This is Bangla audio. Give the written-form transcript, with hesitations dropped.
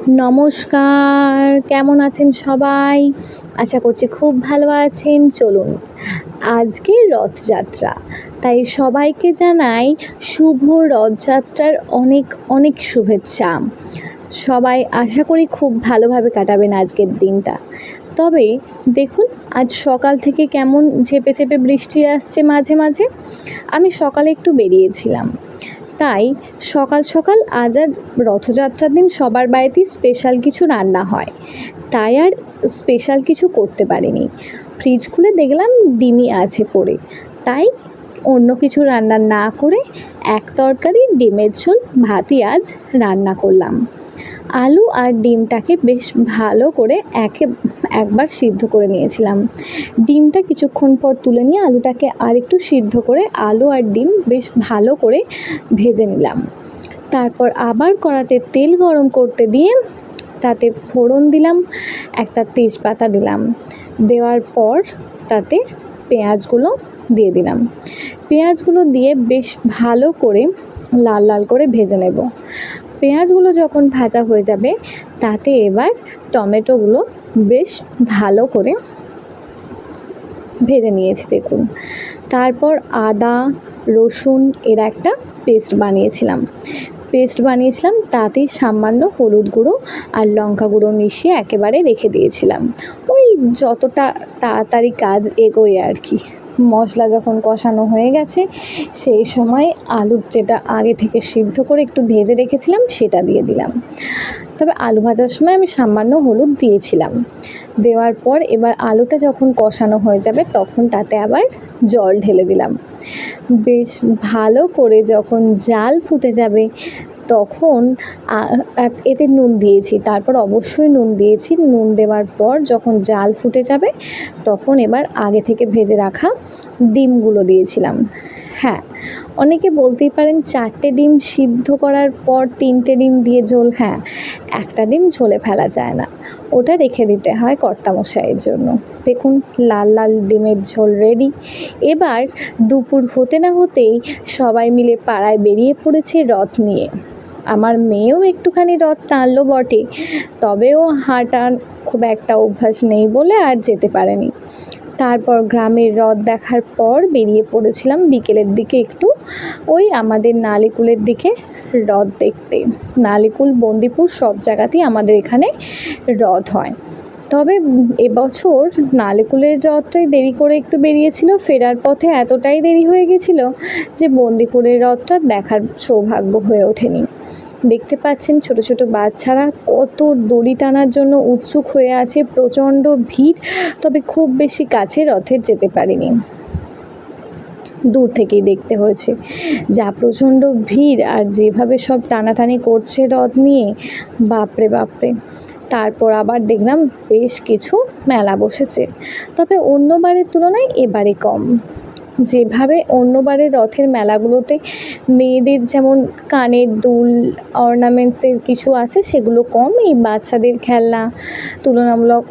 নমস্কার, কেমন আছেন সবাই? আশা করছি খুব ভালো আছেন। চলুন, আজকে রথযাত্রা, তাই সবাইকে জানাই শুভ রথযাত্রার অনেক অনেক শুভেচ্ছা। সবাই আশা করি খুব ভালোভাবে কাটাবেন আজকের দিনটা। তবে দেখুন, আজ সকাল থেকে কেমন ঝেপে ঝেপে বৃষ্টি আসছে মাঝে মাঝে। আমি সকালে একটু বেরিয়েছিলাম, তাই সকাল সকাল আজ আর রথযাত্রার দিন সবার বাড়িতেই স্পেশাল কিছু রান্না হয়, তাই আর স্পেশাল কিছু করতে পারিনি। ফ্রিজ খুলে দেখলাম ডিমই আছে পড়ে, তাই অন্য কিছু রান্না না করে এক তরকারি ডিমের ঝোল ভাতই আজ রান্না করলাম। আলু আর ডিমটাকে বেশ ভালো করে একবার সিদ্ধ করে নিয়েছিলাম। ডিমটা কিছুক্ষণ পর তুলে নিয়ে আলুটাকে আর একটু সিদ্ধ করে আলু আর ডিম বেশ ভালো করে ভেজে নিলাম। তারপর আবার কড়াতে তেল গরম করতে দিয়ে তাতে ফোড়ন দিলাম, একটা তেজপাতা দিলাম। দেওয়ার পর তাতে পেঁয়াজগুলো দিয়ে দিলাম। পেঁয়াজগুলো দিয়ে বেশ ভালো করে লাল লাল করে ভেজে নেব। পেঁয়াজগুলো যখন ভাজা হয়ে যাবে, তাতে এবার টমেটোগুলো বেশ ভালো করে ভেজে নিয়েছি দেখুন। তারপর আদা রসুন এর একটা পেস্ট বানিয়েছিলাম, তাতেই সামান্য হলুদ গুঁড়ো আর লঙ্কা গুঁড়ো মিশিয়ে একেবারে রেখে দিয়েছিলাম। ওই যতটা তাড়াতাড়ি কাজ এগোয় আর কি। মশলা যখন কষানো হয়ে গেছে, সেই সময় আলু যেটা আগে থেকে সিদ্ধ করে একটু ভেজে রেখেছিলাম সেটা দিয়ে দিলাম। তবে আলু ভাজার সময় আমি সামান্য হলুদ দিয়েছিলাম। দেওয়ার পর এবার আলুটা যখন কষানো হয়ে যাবে, তখন তাতে আবার জল ঢেলে দিলাম। বেশ ভালো করে যখন জাল ফুটে যাবে, তখন এতে নুন দিয়েছি, তারপর অবশ্যই নুন দিয়েছি। নুন দেওয়ার পর যখন জাল ফুটে যাবে, তখন এবার আগে থেকে ভেজে রাখা ডিমগুলো দিয়েছিলাম। হ্যাঁ, অনেকে বলতেই পারেন 4টে ডিম সিদ্ধ করার পর 3টে ডিম দিয়ে ঝোল। হ্যাঁ, একটা ডিম ঝোলে ফেলা যায় না, ওটা রেখে দিতে হয় কর্তামশাইয়ের জন্য। দেখুন, লাল লাল ডিমের ঝোল রেডি। এবার দুপুর হতে না হতেই সবাই মিলে পাড়ায় বেরিয়ে পড়েছে রথ নিয়ে। আমার মেয়েও একটুখানি রথ টানলো বটে, তবেও হাঁটা খুব একটা অভ্যাস নেই বলে আর যেতে পারেনি। তারপর গ্রামের রথ দেখার পর বেরিয়ে পড়েছিলাম বিকেলের দিকে একটু ওই আমাদের নালিকুলের দিকে রথ দেখতে। নালিকুল বন্দিপুর সব জায়গাতেই আমাদের এখানে রথ হয়। তবে এবছর নালিকুলের রথটাই দেরি করে একটু বেরিয়েছিল, ফেরার পথে এতটাই দেরি হয়ে গেছিল যে বন্দিপুরের রথটা দেখার সৌভাগ্য হয়ে ওঠেনি। দেখতে পাচ্ছেন ছোট ছোট বাচ্চারা কত দড়ি টানার জন্য উৎসুক হয়ে আছে, প্রচণ্ড ভিড়। তবে খুব বেশি কাছে রথের যেতে পারিনি, দূর থেকেই দেখতে হয়েছে। যা প্রচণ্ড ভিড়, আর যেভাবে সব টানাটানি করছে রথ নিয়ে, বাপরে বাপরে। তারপর আবার দেখলাম বেশ কিছু মেলা বসেছে, তবে অন্যবারের তুলনায় এবারে কম। যেভাবে অন্যবারের রথের মেলাগুলোতে মেয়েদের যেমন কানের দুল অর্নামেন্টসের কিছু আছে, সেগুলো কম। এই বাচ্চাদের খেলনা তুলনামূলক